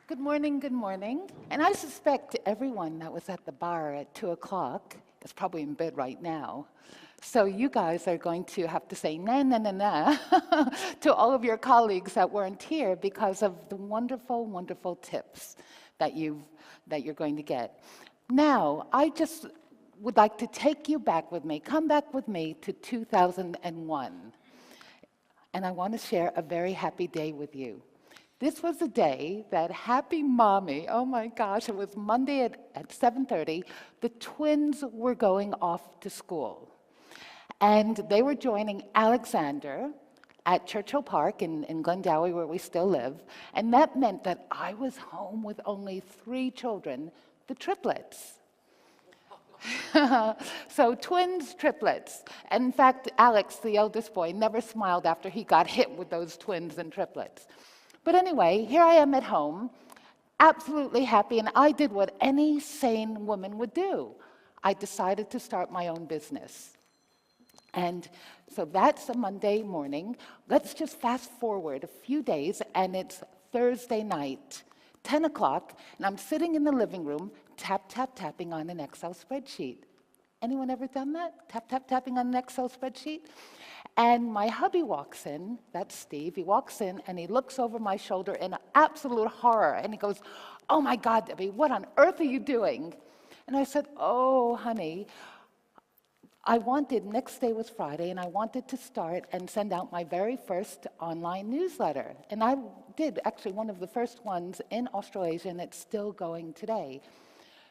Good morning, good morning. And I suspect everyone that was at the bar at 2 o'clock is probably in bed right now. So you guys are going to have to say na na na na to all of your colleagues that weren't here because of the wonderful, wonderful tips that you're going to get. Now, I just would like to take you back with me, come back with me to 2001. And I want to share a very happy day with you. This was a day that happy mommy, oh my gosh, it was Monday at 7:30, the twins were going off to school. And they were joining Alexander at Churchill Park in Glendowie, where we still live. And that meant that I was home with only 3 children, the triplets. So twins, triplets. And in fact, Alex, the eldest boy, never smiled after he got hit with those twins and triplets. But anyway, here I am at home, absolutely happy, and I did what any sane woman would do. I decided to start my own business. And so that's a Monday morning. Let's just fast forward a few days, and it's Thursday night, 10 o'clock, and I'm sitting in the living room, tapping on an Excel spreadsheet. Anyone ever done that? Tapping on an Excel spreadsheet? And my hubby walks in, that's Steve, he walks in and he looks over my shoulder in absolute horror and he goes, "Oh my God, Debbie, what on earth are you doing?" And I said, "Oh, honey, next day was Friday, and I wanted to start and send out my very first online newsletter." And I did, actually, one of the first ones in Australasia, and it's still going today.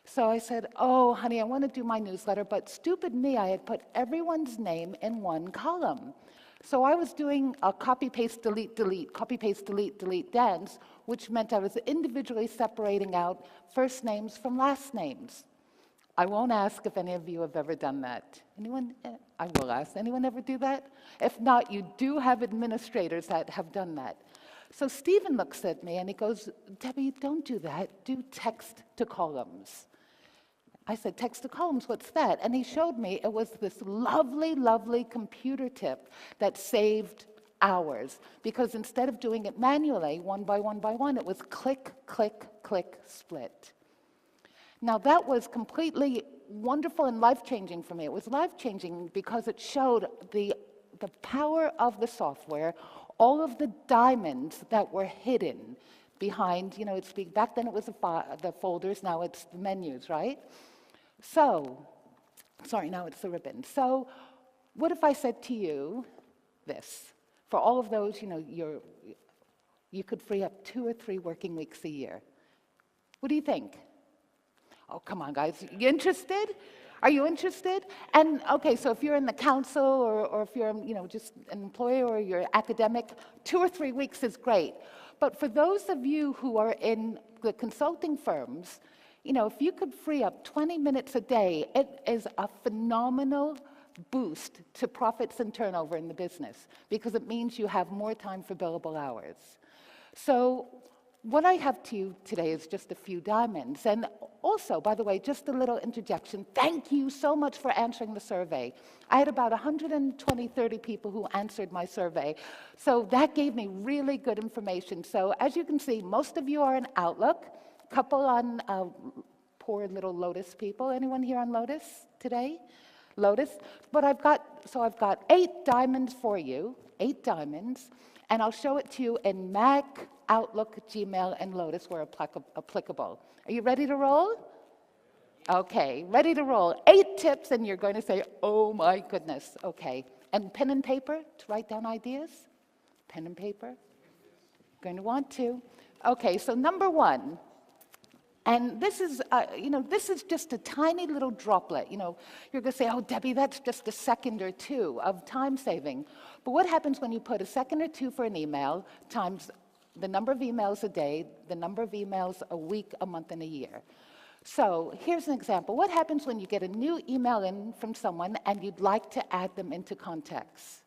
So I said, "Oh, honey, I want to do my newsletter," but stupid me, I had put everyone's name in one column. So I was doing a copy, paste, delete, copy, paste, delete dance, which meant I was individually separating out first names from last names. I won't ask if any of you have ever done that. Anyone? I will ask. Anyone ever do that? If not, you do have administrators that have done that. So Stephen looks at me and he goes, "Debbie, don't do that. Do text to columns." I said, "Text to columns, what's that?" And he showed me it was this lovely, lovely computer tip that saved hours. Because instead of doing it manually, one by one, it was click, click, click, split. Now that was completely wonderful and life-changing for me. It was life-changing because it showed the power of the software, all of the diamonds that were hidden behind, back then it was the folders, now it's the menus, right? Now it's the ribbon. So what if I said to you this? For all of those, you could free up 2 or 3 working weeks a year. What do you think? Oh, come on, guys. You interested? Are you interested? And, okay, so if you're in the council or if you're, just an employee or you're academic, 2 or 3 weeks is great. But for those of you who are in the consulting firms, if you could free up 20 minutes a day, it is a phenomenal boost to profits and turnover in the business because it means you have more time for billable hours. So what I have to you today is just a few diamonds. And also, by the way, just a little interjection, thank you so much for answering the survey. I had about 30 people who answered my survey. So that gave me really good information. So as you can see, most of you are in Outlook, couple on poor little Lotus people. Anyone here on Lotus today? Lotus? But I've got 8 diamonds for you, 8 diamonds, and I'll show it to you in Mac, Outlook, Gmail, and Lotus where applicable. Are you ready to roll? Okay, ready to roll. 8 tips, and you're going to say, "Oh my goodness." Okay, and pen and paper to write down ideas? Pen and paper? Going to want to. Okay, so number 1. And this is just a tiny little droplet. You're going to say, "Oh, Debbie, that's just a second or 2 of time saving." But what happens when you put a second or 2 for an email times the number of emails a day, the number of emails a week, a month, and a year? So here's an example. What happens when you get a new email in from someone and you'd like to add them into contacts?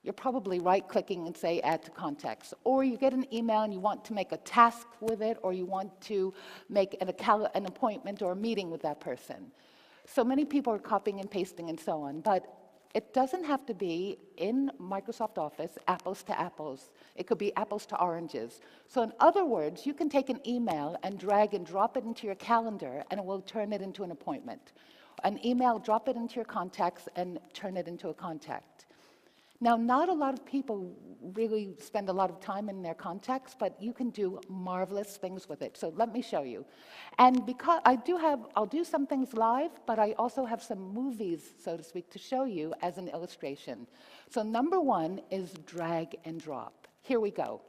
You're probably right-clicking and say Add to Contacts. Or you get an email and you want to make a task with it, or you want to make an appointment or a meeting with that person. So many people are copying and pasting and so on. But It doesn't have to be in Microsoft Office, apples to apples. It could be apples to oranges. So in other words, you can take an email and drag and drop it into your calendar, and it will turn it into an appointment. An email, drop it into your contacts, and turn it into a contact. Now, not a lot of people really spend a lot of time in their contacts, but you can do marvelous things with it. So let me show you. And because I'll do some things live, but I also have some movies, so to speak, to show you as an illustration. So number one is drag and drop. Here we go.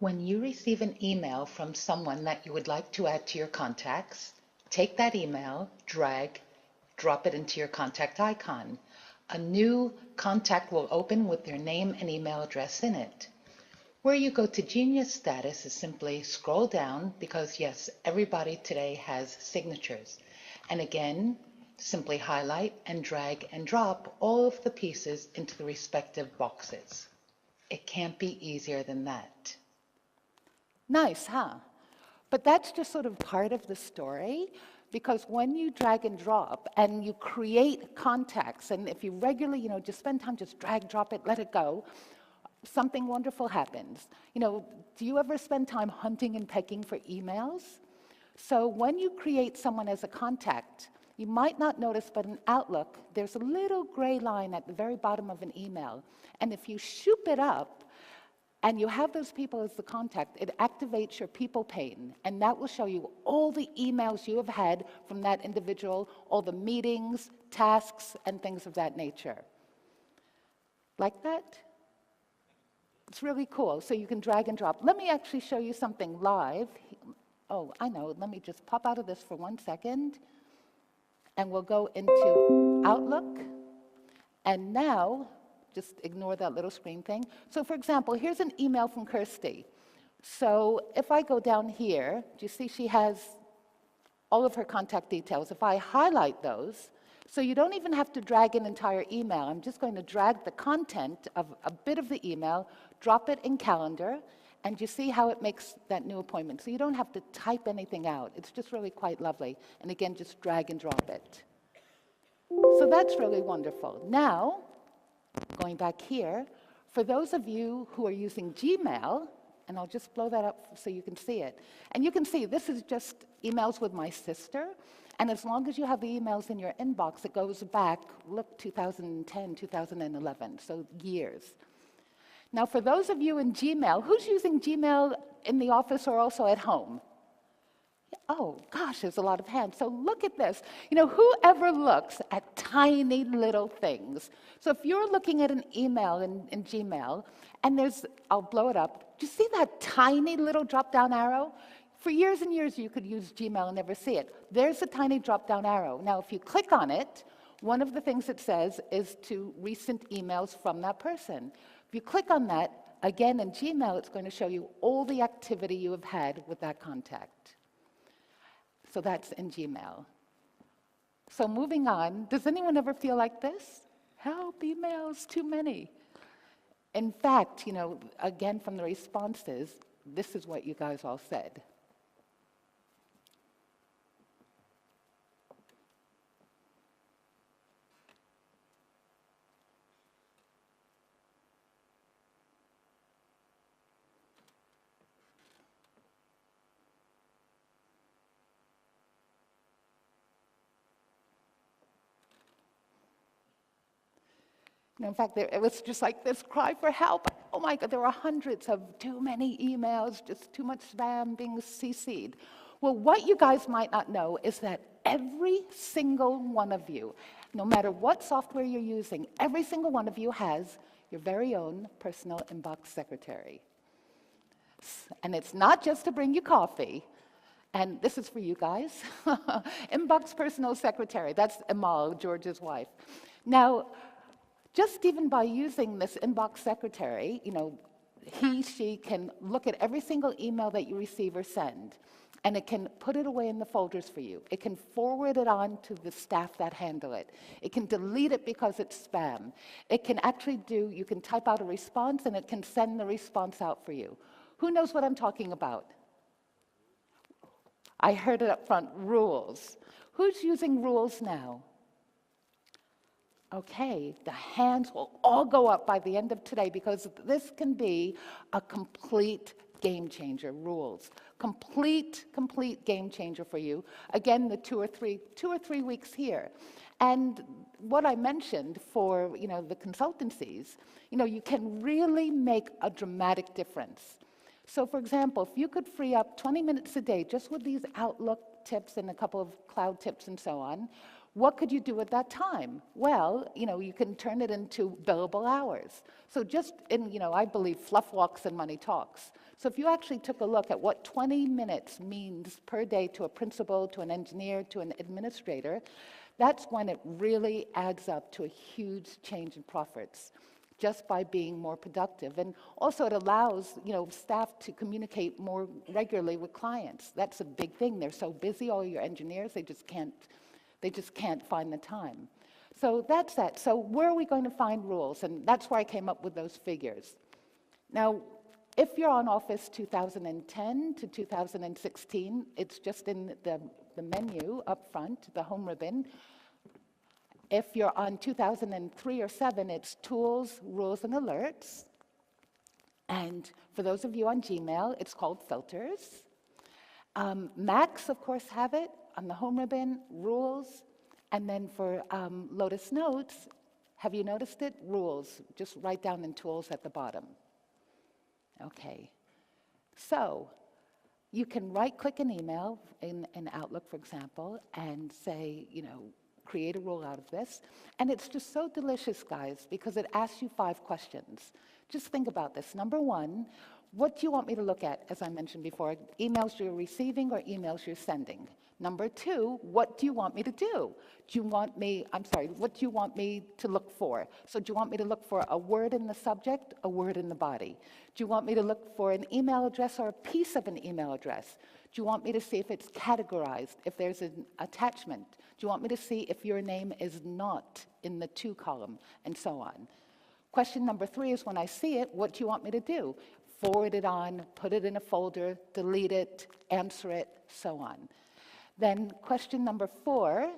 When you receive an email from someone that you would like to add to your contacts, take that email, drag, drop it into your contact icon. A new contact will open with their name and email address in it. Where you go to Genius status is simply scroll down, because yes, everybody today has signatures. And again, simply highlight and drag and drop all of the pieces into the respective boxes. It can't be easier than that. Nice, huh? But that's just sort of part of the story, because when you drag and drop and you create contacts, and if you regularly, just spend time, just drag, drop it, let it go, something wonderful happens. Do you ever spend time hunting and pecking for emails? So when you create someone as a contact, you might not notice, but in Outlook, there's a little gray line at the very bottom of an email. And if you shoop it up, and you have those people as the contact, it activates your people pane, and that will show you all the emails you have had from that individual, all the meetings, tasks, and things of that nature. Like that? It's really cool, so you can drag and drop. Let me actually show you something live. Oh, I know, let me just pop out of this for 1 second, and we'll go into Outlook, and now, just ignore that little screen thing. So for example, here's an email from Kirsty. So if I go down here, do you see she has all of her contact details? If I highlight those, so you don't even have to drag an entire email. I'm just going to drag the content of a bit of the email, drop it in calendar, and you see how it makes that new appointment. So you don't have to type anything out. It's just really quite lovely. And again, just drag and drop it. So that's really wonderful. Now, going back here, for those of you who are using Gmail, and I'll just blow that up so you can see it. And you can see this is just emails with my sister, and as long as you have the emails in your inbox, it goes back, look, 2010, 2011, so years. Now for those of you in Gmail, who's using Gmail in the office or also at home? Oh, gosh, there's a lot of hands. So look at this. Whoever looks at tiny little things. So if you're looking at an email in Gmail, and I'll blow it up. Do you see that tiny little drop-down arrow? For years and years, you could use Gmail and never see it. There's a tiny drop-down arrow. Now, if you click on it, one of the things it says is to recent emails from that person. If you click on that, again, in Gmail, it's going to show you all the activity you have had with that contact. So that's in Gmail. So moving on, does anyone ever feel like this? Help, emails, too many. In fact, again, from the responses, this is what you guys all said. In fact, it was just like this cry for help. Oh my God, there were hundreds of too many emails, just too much spam being CC'd. Well, what you guys might not know is that every single one of you, no matter what software you're using, every single one of you has your very own personal inbox secretary. And it's not just to bring you coffee. And this is for you guys. Inbox personal secretary, that's Amal, George's wife. Now, just even by using this inbox secretary, she can look at every single email that you receive or send, and it can put it away in the folders for you. It can forward it on to the staff that handle it. It can delete it because it's spam. It can actually you can type out a response, and it can send the response out for you. Who knows what I'm talking about? I heard it up front, rules. Who's using rules now? Okay, the hands will all go up by the end of today because this can be a complete game changer, rules. Complete game changer for you. Again, the two or three weeks here. And what I mentioned for, the consultancies, you can really make a dramatic difference. So for example, if you could free up 20 minutes a day just with these Outlook tips and a couple of cloud tips and so on, what could you do at that time? Well, you can turn it into billable hours. So just I believe fluff walks and money talks. So if you actually took a look at what 20 minutes means per day to a principal, to an engineer, to an administrator, that's when it really adds up to a huge change in profits, just by being more productive. And also it allows, staff to communicate more regularly with clients. That's a big thing. They're so busy, all your engineers, they just can't find the time. So that's that. So where are we going to find rules? And that's where I came up with those figures. Now, if you're on Office 2010 to 2016, it's just in the menu up front, the home ribbon. If you're on 2003 or 7, it's Tools, Rules, and Alerts. And for those of you on Gmail, it's called Filters. Macs, of course, have it on the home ribbon, Rules. And then for Lotus Notes, have you noticed it? Rules, just right down in Tools at the bottom. Okay. So you can right-click an email in Outlook, for example, and say, create a rule out of this. And it's just so delicious, guys, because it asks you 5 questions. Just think about this. Number 1, what do you want me to look at, as I mentioned before, emails you're receiving or emails you're sending? Number 2, what do you want me to do? What do you want me to look for? So do you want me to look for a word in the subject, a word in the body? Do you want me to look for an email address or a piece of an email address? Do you want me to see if it's categorized, if there's an attachment? Do you want me to see if your name is not in the to column, and so on? Question number 3 is when I see it, what do you want me to do? Forward it on, put it in a folder, delete it, answer it, so on. Then question number 4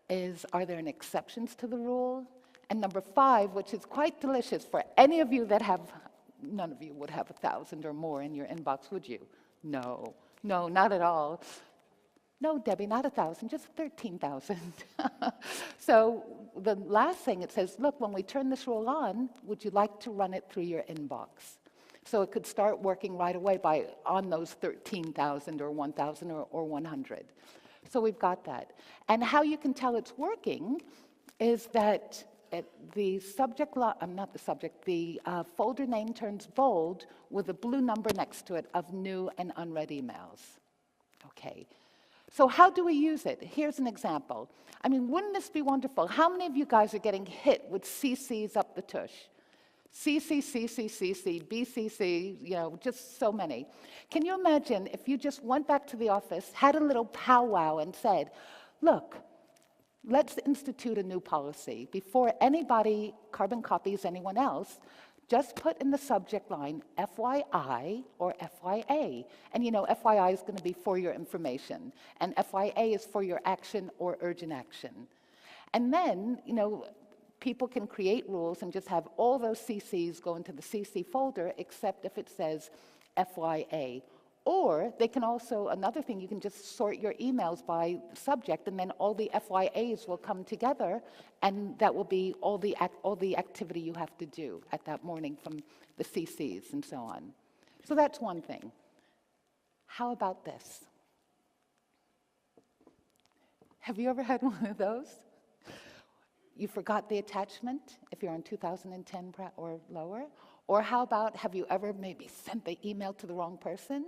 is, are there any exceptions to the rule? And number 5, which is quite delicious for any of you that have, none of you would have 1,000 or more in your inbox, would you? No, not at all. No, Debbie, not 1,000, just 13,000. So the last thing, it says, look, when we turn this rule on, would you like to run it through your inbox? So it could start working right away on those 13,000 or 1,000 or 100. So we've got that. And how you can tell it's working is that the folder name turns bold with a blue number next to it of new and unread emails. Okay. So how do we use it? Here's an example. I mean, wouldn't this be wonderful? How many of you guys are getting hit with CCs up the tush? CC, BCC, just so many. Can you imagine if you just went back to the office, had a little powwow and said, look, let's institute a new policy. Before anybody carbon copies anyone else, just put in the subject line FYI or FYA. And FYI is going to be for your information, and FYA is for your action or urgent action. And then, people can create rules and just have all those CCs go into the CC folder, except if it says FYA. Or they can also, another thing, you can just sort your emails by subject, and then all the FYAs will come together, and that will be all the activity you have to do at that morning from the CCs and so on. So that's one thing. How about this? Have you ever had one of those? You forgot the attachment if you're on 2010 or lower? Or how about, have you ever maybe sent the email to the wrong person?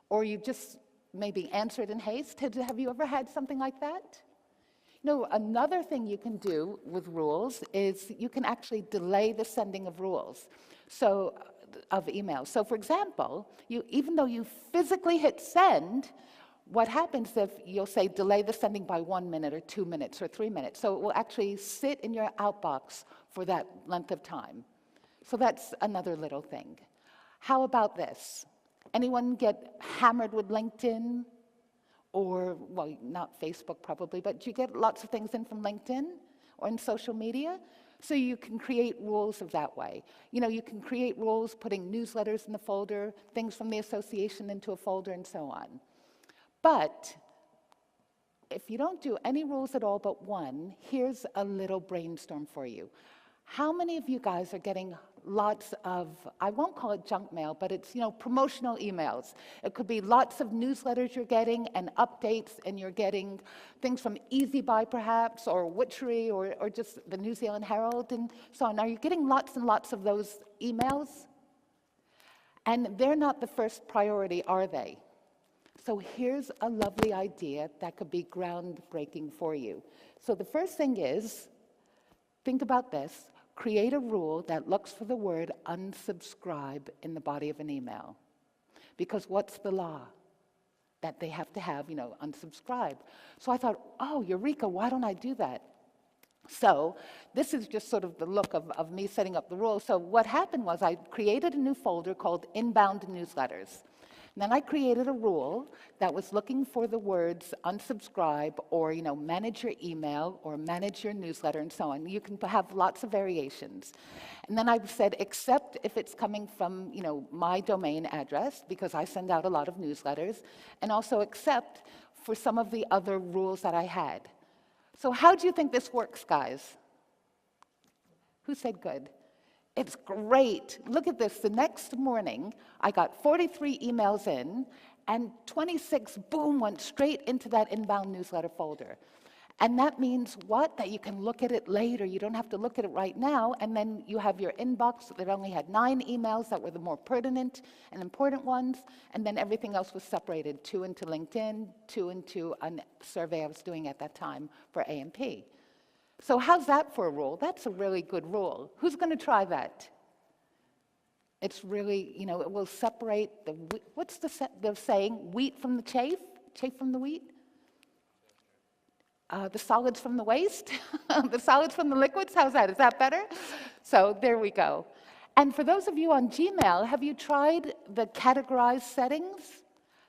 Or you just maybe answered in haste? Have you ever had something like that? Another thing you can do with rules is you can actually delay the sending of rules, of emails. So for example, even though you physically hit send, what happens if you'll say delay the sending by 1 minute or 2 minutes or 3 minutes? So it will actually sit in your outbox for that length of time. So that's another little thing. How about this? Anyone get hammered with LinkedIn or, well, not Facebook probably, but do you get lots of things in from LinkedIn or in social media? So you can create rules of that way. You know, you can create rules putting newsletters in the folder, things from the association into a folder, and so on. But if you don't do any rules at all but one, here's a little brainstorm for you. How many of you guys are getting lots of, I won't call it junk mail, but it's, promotional emails. It could be lots of newsletters you're getting and updates, and you're getting things from Easy Buy perhaps, or Witchery, or just the New Zealand Herald and so on. Are you getting lots and lots of those emails? And they're not the first priority, are they? So here's a lovely idea that could be groundbreaking for you. So the first thing is, think about this. Create a rule that looks for the word unsubscribe in the body of an email. Because what's the law? That they have to have, unsubscribe. So I thought, oh, eureka, why don't I do that? So this is just sort of the look of me setting up the rule. So what happened was I created a new folder called Inbound Newsletters. And then I created a rule that was looking for the words unsubscribe, or manage your email, or manage your newsletter, and so on. You can have lots of variations. And then I said, except if it's coming from my domain address, because I send out a lot of newsletters, and also except for some of the other rules that I had. So how do you think this works, guys? Who said good? It's great. Look at this. The next morning, I got 43 emails in, and 26, boom, went straight into that inbound newsletter folder. And that means what? That you can look at it later. You don't have to look at it right now. And then you have your inbox that only had 9 emails that were the more pertinent and important ones. And then everything else was separated, 2 into LinkedIn, 2 into a survey I was doing at that time for A&P. So how's that for a rule? That's a really good rule. Who's going to try that? It's really, it will separate the, what's the saying? Wheat from the chaff? Chaff from the wheat? The solids from the waste? The solids from the liquids? How's that? Is that better? So there we go. And for those of you on Gmail, have you tried the categorized settings?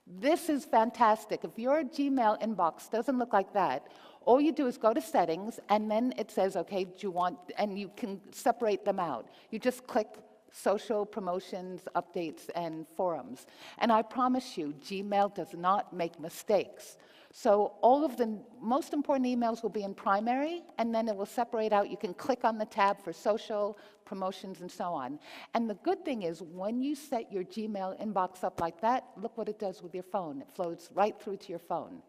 This is fantastic. If your Gmail inbox doesn't look like that, all you do is go to settings, and then it says, okay, do you want, and you can separate them out. You just click social, promotions, updates, and forums. And I promise you, Gmail does not make mistakes. So all of the most important emails will be in primary, and then it will separate out. You can click on the tab for social, promotions, and so on. And the good thing is, when you set your Gmail inbox up like that, look what it does with your phone. It flows right through to your phone.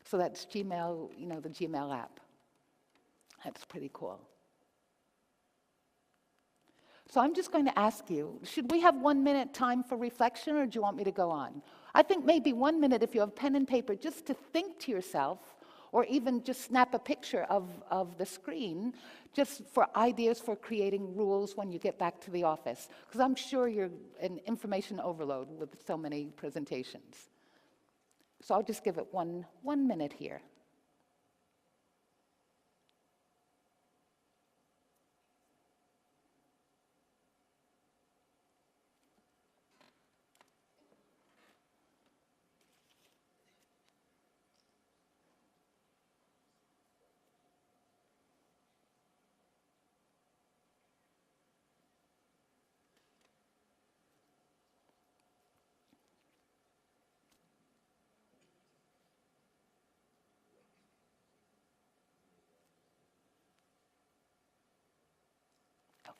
So that's Gmail, the Gmail app. That's pretty cool. So I'm just going to ask you, should we have 1 minute time for reflection, or do you want me to go on? I think maybe 1 minute, if you have pen and paper, just to think to yourself, or even just snap a picture of the screen, just for ideas for creating rules when you get back to the office. Because I'm sure you're an information overload with so many presentations. So I'll just give it one minute here.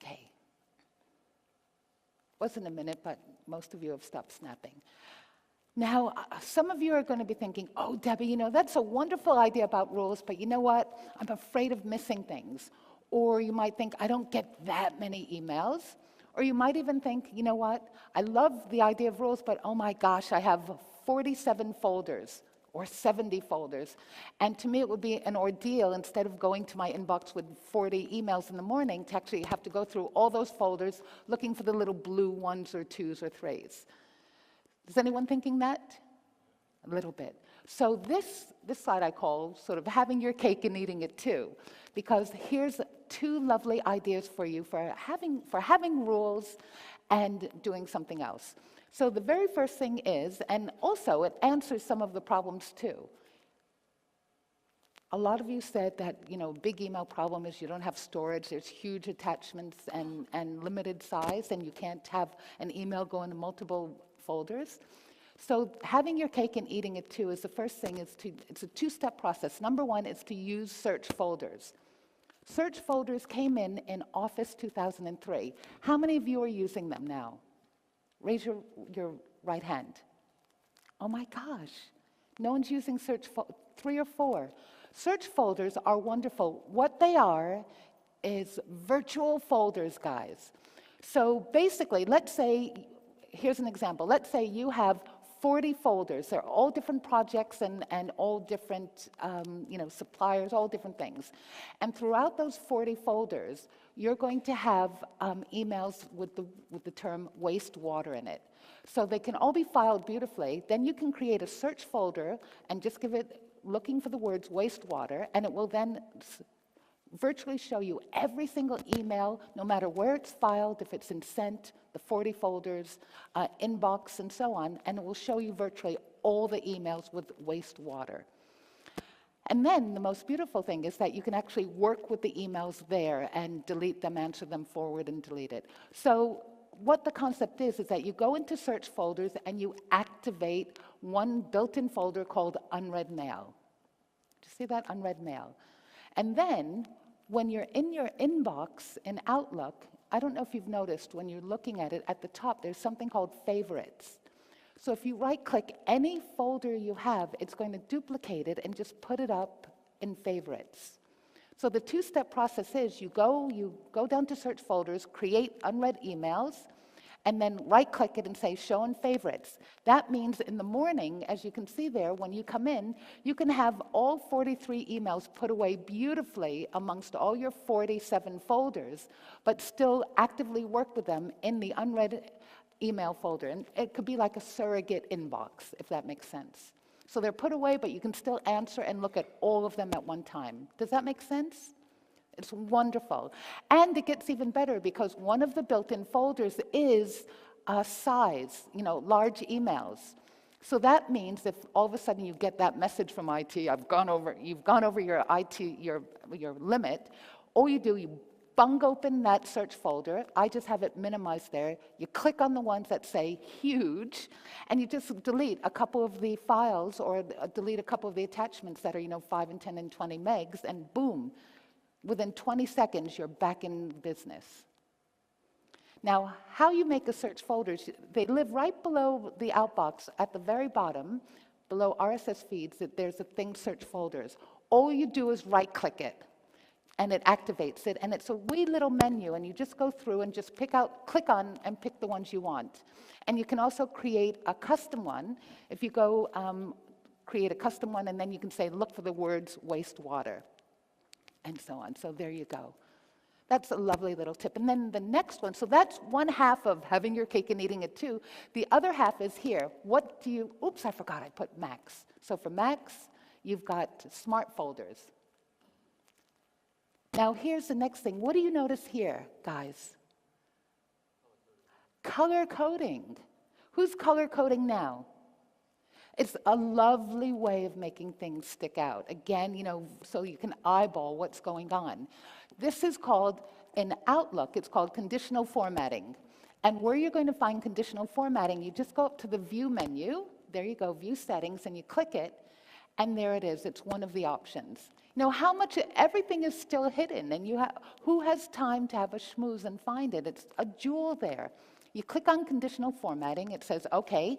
Okay. Wasn't a minute, but most of you have stopped snapping. Now, some of you are going to be thinking, oh, Debbie, that's a wonderful idea about rules, but you know what? I'm afraid of missing things. Or you might think, I don't get that many emails. Or you might even think, you know what? I love the idea of rules, but oh my gosh, I have 47 folders or 70 folders. And to me, it would be an ordeal, instead of going to my inbox with 40 emails in the morning, to actually have to go through all those folders looking for the little blue 1s or 2s or 3s. Is anyone thinking that? A little bit. So this slide I call sort of having your cake and eating it too, because here's 2 lovely ideas for you for having rules and doing something else. So the very first thing is, and also it answers some of the problems too. A lot of you said that, big email problem is you don't have storage, there's huge attachments and limited size, and you can't have an email go into multiple folders. So having your cake and eating it too is the first thing, it's a two-step process. Number one is to use search folders. Search folders came in Office 2003. How many of you are using them now? Raise your right hand. Oh my gosh, no one's using search 3 or 4. Search folders are wonderful. What they are is virtual folders, guys. So basically, let's say, here's an example. Let's say you have 40 folders. They're all different projects and all different suppliers, all different things. And throughout those 40 folders, you're going to have emails with the term wastewater in it. So they can all be filed beautifully. Then you can create a search folder and just give it, looking for the words wastewater, and it will then virtually show you every single email, no matter where it's filed, if it's in sent, the 40 folders, inbox, and so on, and it will show you virtually all the emails with wastewater. And then the most beautiful thing is that you can actually work with the emails there and delete them, answer them, forward, and delete it. So what the concept is that you go into search folders and you activate one built-in folder called unread mail. Do you see that? Unread mail. And then when you're in your inbox in Outlook, I don't know if you've noticed when you're looking at it, at the top there's something called favorites. So if you right-click any folder you have, it's going to duplicate it and just put it up in favorites. So the two-step process is you go down to search folders, create unread emails, and then right-click it and say Show in Favorites. That means in the morning, as you can see there, when you come in, you can have all 43 emails put away beautifully amongst all your 47 folders, but still actively work with them in the unread email folder. And it could be like a surrogate inbox, if that makes sense. So they're put away, but you can still answer and look at all of them at one time. Does that make sense? It's wonderful. And it gets even better because one of the built-in folders is size, large emails. So that means if all of a sudden you get that message from IT, you've gone over your IT, your limit, all you do, you bung open that search folder. I just have it minimized there. You click on the ones that say huge, and you just delete a couple of the files or delete a couple of the attachments that are 5 and 10 and 20 megs, and boom, within 20 seconds, you're back in business. Now, how you make a search folder, they live right below the outbox at the very bottom, below RSS feeds, there's a thing, search folders. All you do is right-click it, and it activates it, and it's a wee little menu, and you just go through and just click on and pick the ones you want. And you can also create a custom one. If you go create a custom one, and then you can say, look for the words wastewater, and so on. So there you go. That's a lovely little tip. And then the next one, so that's one half of having your cake and eating it too. The other half is here. Oops, I forgot I put Macs. So for Macs, you've got smart folders. Now here's the next thing. What do you notice here, guys? Color coding. Who's color coding now? It's a lovely way of making things stick out. Again, so you can eyeball what's going on. This is called, in Outlook, it's called conditional formatting. And where you're going to find conditional formatting, you just go up to the View menu. There you go, View Settings, and you click it, and there it is. It's one of the options. Everything is still hidden, and who has time to have a schmooze and find it? It's a jewel there. You click on conditional formatting. It says, okay,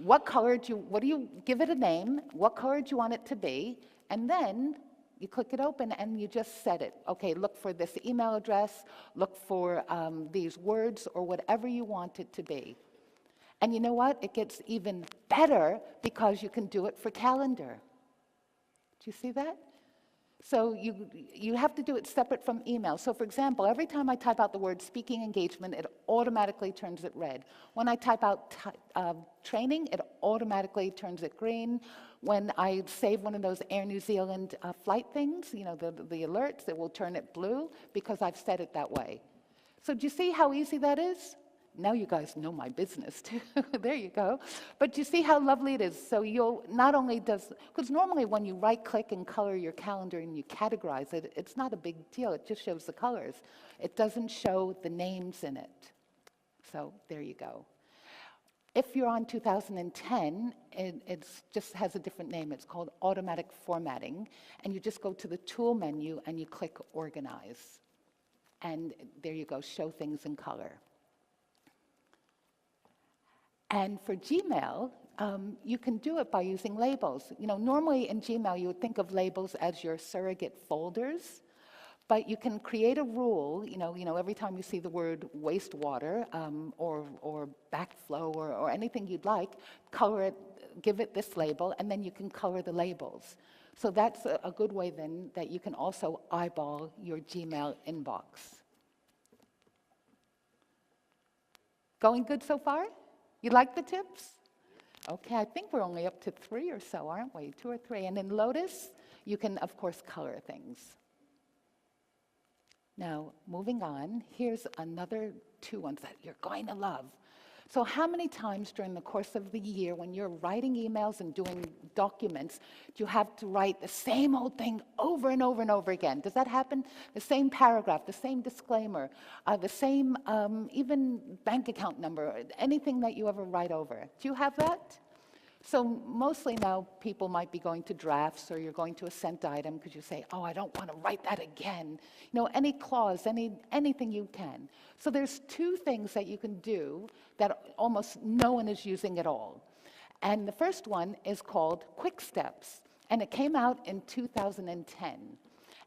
what do you give it a name? What color do you want it to be? And then you click it open and you just set it. Okay, look for this email address, look for these words or whatever you want it to be. And you know what? It gets even better because you can do it for calendar. Do you see that? So you have to do it separate from email. So for example, every time I type out the word speaking engagement, it automatically turns it red. When I type out training, it automatically turns it green. When I save one of those Air New Zealand flight things, the alerts, it will turn it blue because I've set it that way. So do you see how easy that is? Now you guys know my business too. There you go. But you see how lovely it is. So you'll not only because normally when you right click and color your calendar and you categorize it, it's not a big deal. It just shows the colors. It doesn't show the names in it. So there you go. If you're on 2010, it just has a different name. It's called Automatic Formatting. And you just go to the Tool menu and you click Organize. And there you go, show things in color. And for Gmail, you can do it by using labels. Normally in Gmail, you would think of labels as your surrogate folders. But you can create a rule, every time you see the word wastewater or backflow or anything you'd like, color it, give it this label, and then you can color the labels. So that's a good way then that you can also eyeball your Gmail inbox. Going good so far? You like the tips? Okay, I think we're only up to 3 or so, aren't we? 2 or 3. And in Lotus, you can, of course, color things. Now, moving on, here's another 2 ones that you're going to love. So how many times during the course of the year when you're writing emails and doing documents, do you have to write the same old thing over and over and over again? Does that happen? The same paragraph, the same disclaimer, the same even bank account number, anything that you ever write over. Do you have that? So mostly now people might be going to drafts or you're going to a sent item because you say, oh, I don't want to write that again. Any clause, anything you can. So there's 2 things that you can do that almost no one is using at all. And the first one is called Quick Steps. And it came out in 2010.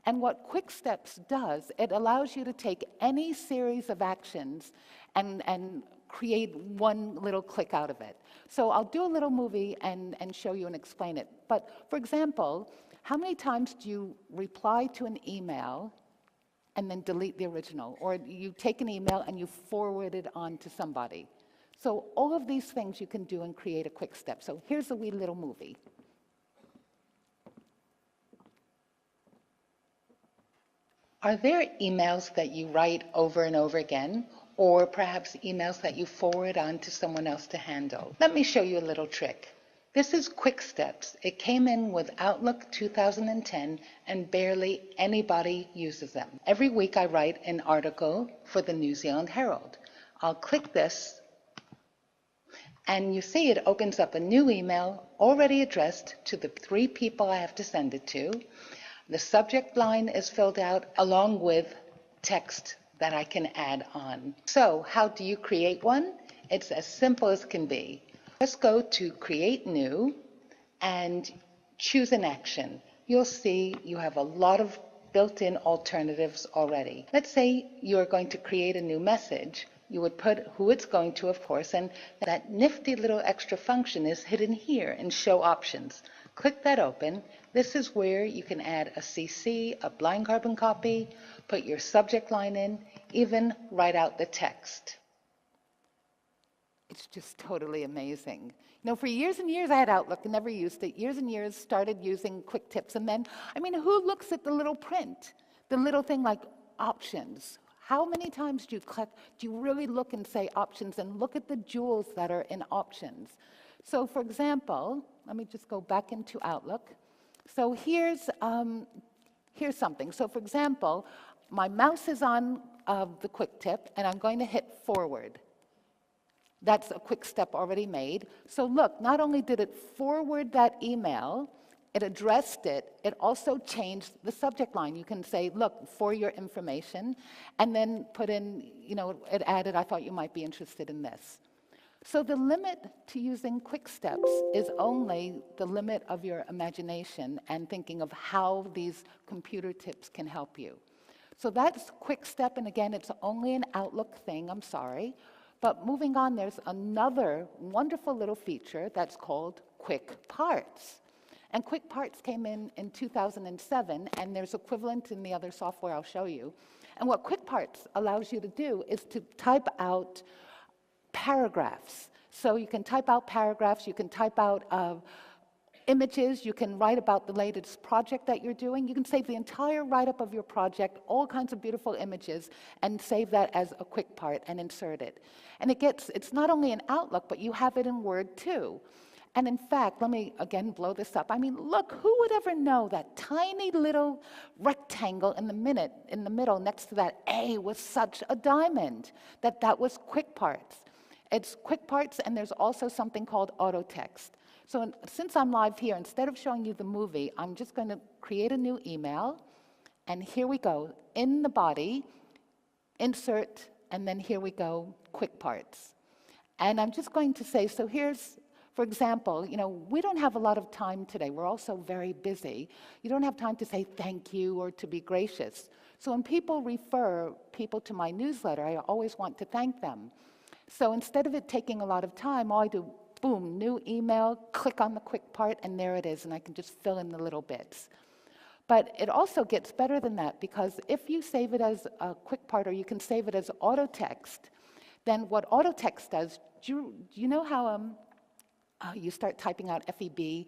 And what Quick Steps does, it allows you to take any series of actions and create one little click out of it. So I'll do a little movie and show you and explain it. But for example, how many times do you reply to an email and then delete the original? Or you take an email and you forward it on to somebody? So all of these things you can do and create a quick step. So here's a wee little movie. Are there emails that you write over and over again? Or perhaps emails that you forward on to someone else to handle? Let me show you a little trick. This is Quick Steps. It came in with Outlook 2010 and barely anybody uses them. Every week I write an article for the New Zealand Herald. I'll click this and you see it opens up a new email already addressed to the 3 people I have to send it to. The subject line is filled out along with text that I can add on. So how do you create one? It's as simple as can be. Just go to Create New and choose an action. You'll see you have a lot of built-in alternatives already. Let's say you're going to create a new message. You would put who it's going to, of course, and that nifty little extra function is hidden here in Show Options. Click that open. This is where you can add a CC, a blind carbon copy, put your subject line in, even write out the text. It's just totally amazing. For years and years I had Outlook and never used it. Years and years started using Quick Tips. And then, who looks at the little print? The little thing like options. How many times do you really look and say options and look at the jewels that are in options? So for example, let me just go back into Outlook. So here's something. So for example, my mouse is on the quick tip and I'm going to hit forward. That's a quick step already made. So look, not only did it forward that email, it addressed it, it also changed the subject line. You can say, look, for your information, and then put in, it added, I thought you might be interested in this. So the limit to using quick steps is only the limit of your imagination and thinking of how these computer tips can help you. So that's quick step, and again, it's only an Outlook thing, I'm sorry. But moving on, there's another wonderful little feature that's called Quick Parts. And Quick Parts came in 2007, and there's equivalent in the other software I'll show you. And what Quick Parts allows you to do is to type out paragraphs. So you can type out paragraphs, you can type out Images, you can write about the latest project that you're doing. You can save the entire write-up of your project, all kinds of beautiful images, and save that as a quick part and insert it. And it's not only in Outlook, but you have it in Word too. And in fact, let me again blow this up. I mean, look, who would ever know that tiny little rectangle in the middle next to that A was such a diamond, that was quick parts. It's quick parts, and there's also something called auto text. So since I'm live here, instead of showing you the movie, I'm just going to create a new email. And here we go. In the body, insert, and then here we go, quick parts. And I'm just going to say, so here's, for example, we don't have a lot of time today. We're all so very busy. You don't have time to say thank you or to be gracious. So when people refer people to my newsletter, I always want to thank them. So instead of it taking a lot of time, all I do, boom, new email, click on the quick part, and there it is, and I can just fill in the little bits. But it also gets better than that, because if you save it as a quick part, or you can save it as auto text, then what auto text does, do you know how you start typing out FEB,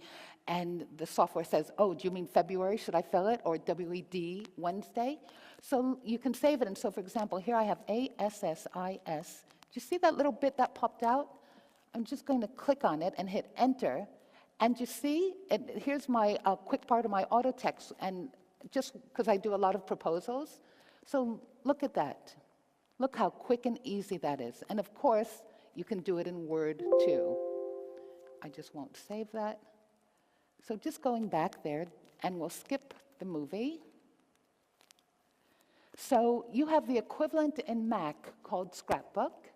and the software says, oh, do you mean February? Should I fill it? Or WED, Wednesday? So you can save it. And so, for example, here I have ASSIS. Do you see that little bit that popped out? I'm just going to click on it and hit Enter. And you see, here's my quick part of my auto text, and just because I do a lot of proposals. So look at that. Look how quick and easy that is. And of course, you can do it in Word too. I just won't save that. So just going back there, and we'll skip the movie. So you have the equivalent in Mac called Scrapbook,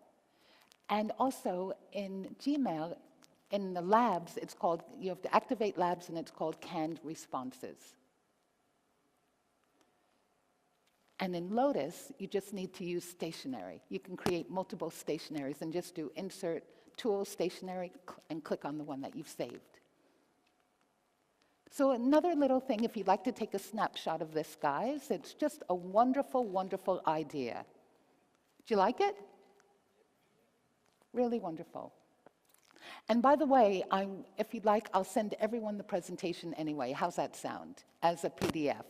and also in Gmail, in the labs, it's called, you have to activate labs, and it's called canned responses. And in Lotus, you just need to use stationery. You can create multiple stationaries and just do insert tool stationery and click on the one that you've saved. So another little thing, if you'd like to take a snapshot of this, guys, it's just a wonderful, wonderful idea. Do you like it? Really wonderful. And by the way, if you'd like, I'll send everyone the presentation anyway. How's that sound? As a PDF.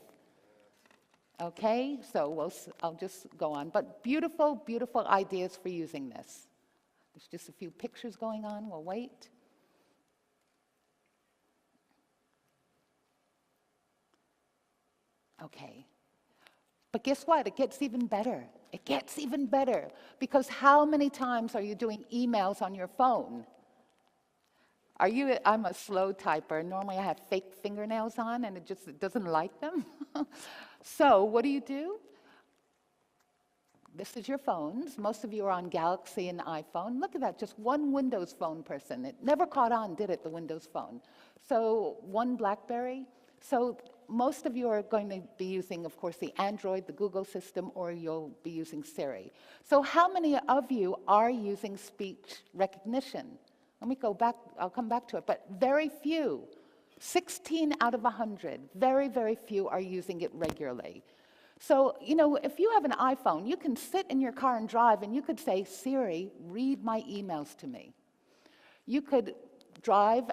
Okay, so I'll just go on. But beautiful, beautiful ideas for using this. There's just a few pictures going on. We'll wait. Okay. But guess what? It gets even better. It gets even better. Because how many times are you doing emails on your phone? I'm a slow typer. Normally I have fake fingernails on, and it doesn't like them. So what do? This is your phones. Most of you are on Galaxy and iPhone. Look at that, just one Windows phone person. It never caught on, did it, the Windows phone? So one BlackBerry. So most of you are going to be using, of course, the Android, the Google system, or you'll be using Siri. So how many of you are using speech recognition? Let me go back, I'll come back to it, but very few. 16 out of 100, very, very few are using it regularly. So, if you have an iPhone, you can sit in your car and drive, and you could say, Siri, read my emails to me. You could drive,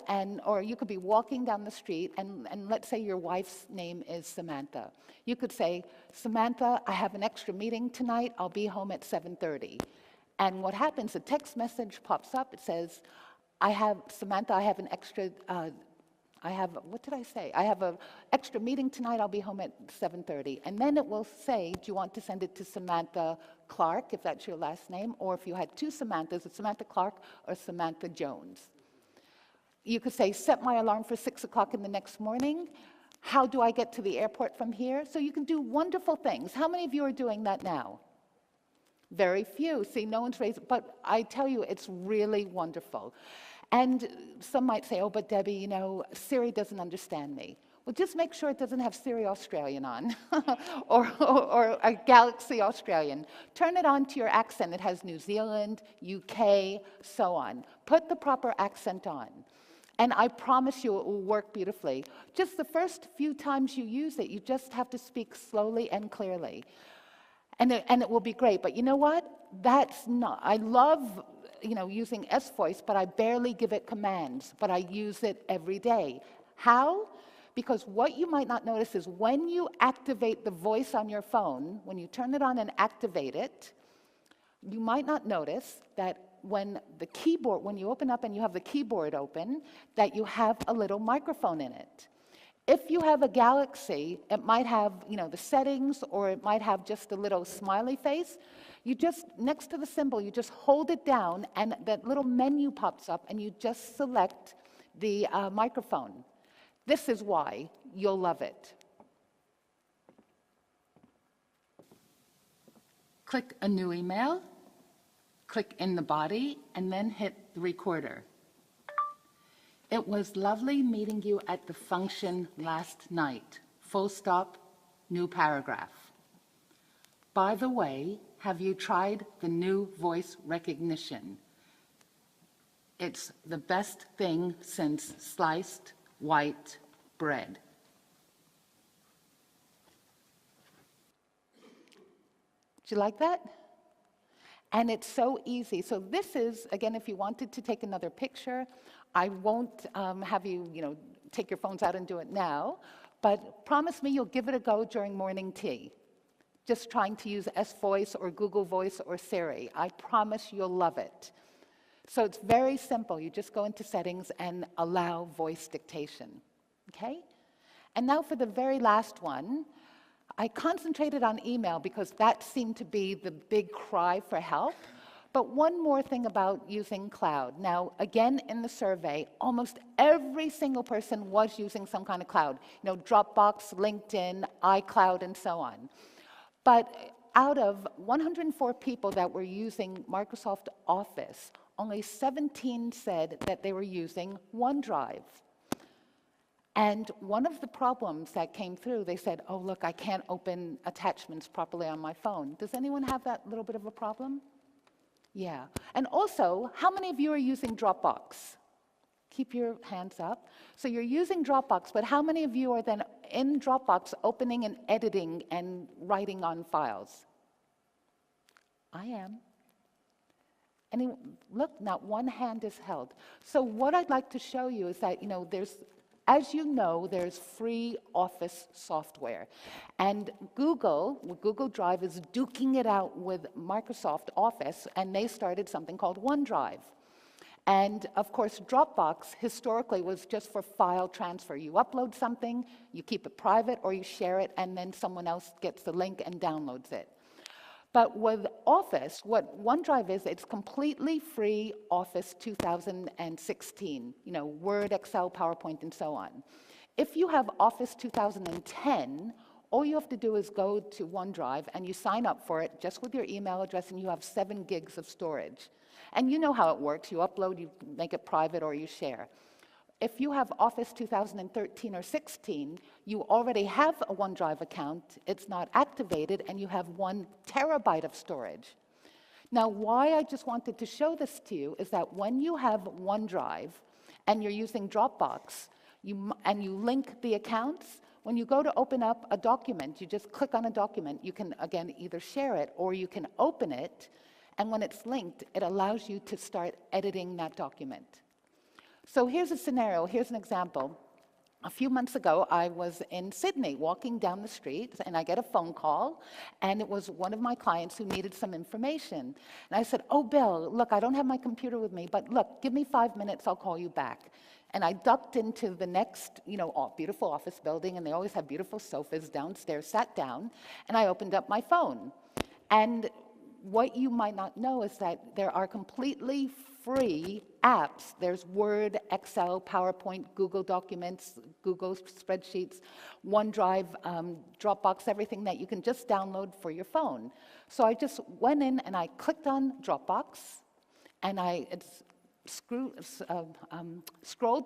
or you could be walking down the street, and let's say your wife's name is Samantha. You could say, Samantha, I have an extra meeting tonight. I'll be home at 7:30. And what happens, a text message pops up. It says, Samantha, I have an extra, what did I say? I have an extra meeting tonight. I'll be home at 7:30. And then it will say, do you want to send it to Samantha Clark, if that's your last name? Or if you had two Samanthas, it's Samantha Clark or Samantha Jones. You could say, set my alarm for 6 o'clock in the next morning. How do I get to the airport from here? So you can do wonderful things. How many of you are doing that now? Very few. See, no one's raised, but I tell you, it's really wonderful. And some might say, oh, but Debbie, Siri doesn't understand me. Well, just make sure it doesn't have Siri Australian on, or a Galaxy Australian. Turn it on to your accent. It has New Zealand, UK, so on. Put the proper accent on. And I promise you it will work beautifully. Just the first few times you use it, you just have to speak slowly and clearly. And it will be great. But you know what? That's not, I love using S-Voice, but I barely give it commands, but I use it every day. How? Because what you might not notice is when you activate the voice on your phone, when you turn it on and activate it, you might not notice that when you open up and you have the keyboard open, that you have a little microphone in it. If you have a Galaxy, it might have, the settings, or it might have just a little smiley face. You just, next to the symbol, you just hold it down, and that little menu pops up, and you just select the microphone. This is why you'll love it. Click a new email, click in the body, and then hit the recorder. It was lovely meeting you at the function last night. Full stop, new paragraph. By the way, have you tried the new voice recognition? It's the best thing since sliced white bread. Do you like that? And it's so easy. So this is, again, if you wanted to take another picture, I won't have you, take your phones out and do it now, but promise me you'll give it a go during morning tea. Just trying to use S-Voice or Google Voice or Siri. I promise you'll love it. So it's very simple. You just go into settings and allow voice dictation, okay? And now for the very last one, I concentrated on email because that seemed to be the big cry for help. But one more thing about using cloud. Now, again, in the survey, almost every single person was using some kind of cloud. Dropbox, LinkedIn, iCloud, and so on. But out of 104 people that were using Microsoft Office, only 17 said that they were using OneDrive. And one of the problems that came through, they said, oh, look, I can't open attachments properly on my phone. Does anyone have that little bit of a problem? Yeah. And also, how many of you are using Dropbox? Keep your hands up. So you're using Dropbox, but how many of you are then in Dropbox opening and editing and writing on files? I am. Look, not one hand is held. So what I'd like to show you is that, there's free Office software. And Google Drive is duking it out with Microsoft Office, and they started something called OneDrive. And of course, Dropbox historically was just for file transfer. You upload something, you keep it private, or you share it, and then someone else gets the link and downloads it. But with Office, what OneDrive is, it's completely free Office 2016, Word, Excel, PowerPoint, and so on. If you have Office 2010, all you have to do is go to OneDrive and you sign up for it just with your email address, and you have 7 gigs of storage. And you know how it works. You upload, you make it private, or you share. If you have Office 2013 or 16, you already have a OneDrive account, it's not activated, and you have 1 terabyte of storage. Now, why I just wanted to show this to you is that when you have OneDrive and you're using Dropbox, and you link the accounts, when you go to open up a document, you just click on a document. You can, again, either share it or you can open it, and when it's linked, it allows you to start editing that document. So here's a scenario, here's an example. A few months ago, I was in Sydney walking down the street, and I get a phone call, and it was one of my clients who needed some information. And I said, oh, Bill, look, I don't have my computer with me, but look, give me 5 minutes, I'll call you back. And I ducked into the next, beautiful office building, and they always have beautiful sofas downstairs, sat down, and I opened up my phone. And what you might not know is that there are completely free apps. There's Word, Excel, PowerPoint, Google Documents, Google Spreadsheets, OneDrive, Dropbox, everything that you can just download for your phone. So I just went in and I clicked on Dropbox, and I scrolled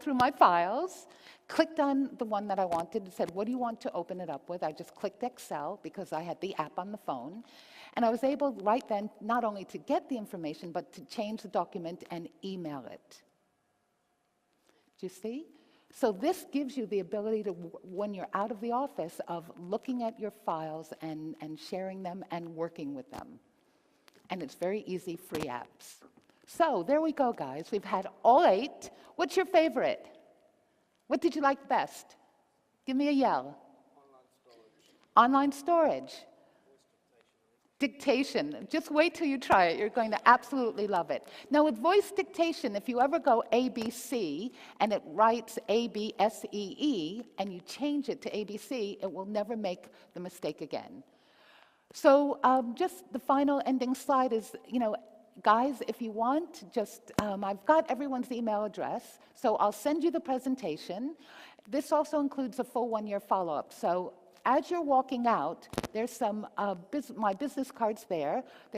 through my files, clicked on the one that I wanted, and said, what do you want to open it up with? I just clicked Excel because I had the app on the phone. And I was able right then not only to get the information, but to change the document and email it. Do you see? So this gives you the ability to, when you're out of the office, of looking at your files and sharing them and working with them. And it's very easy, free apps. So there we go, guys. We've had all 8. What's your favorite? What did you like best? Give me a yell. Online storage. Dictation. Just wait till you try it. You're going to absolutely love it. Now, with voice dictation, if you ever go ABC and it writes ABSEE and you change it to ABC, it will never make the mistake again. So just the final ending slide is, guys, if you want, I've got everyone's email address, so I'll send you the presentation. This also includes a full one-year follow-up. So as you're walking out, there's some my business cards there.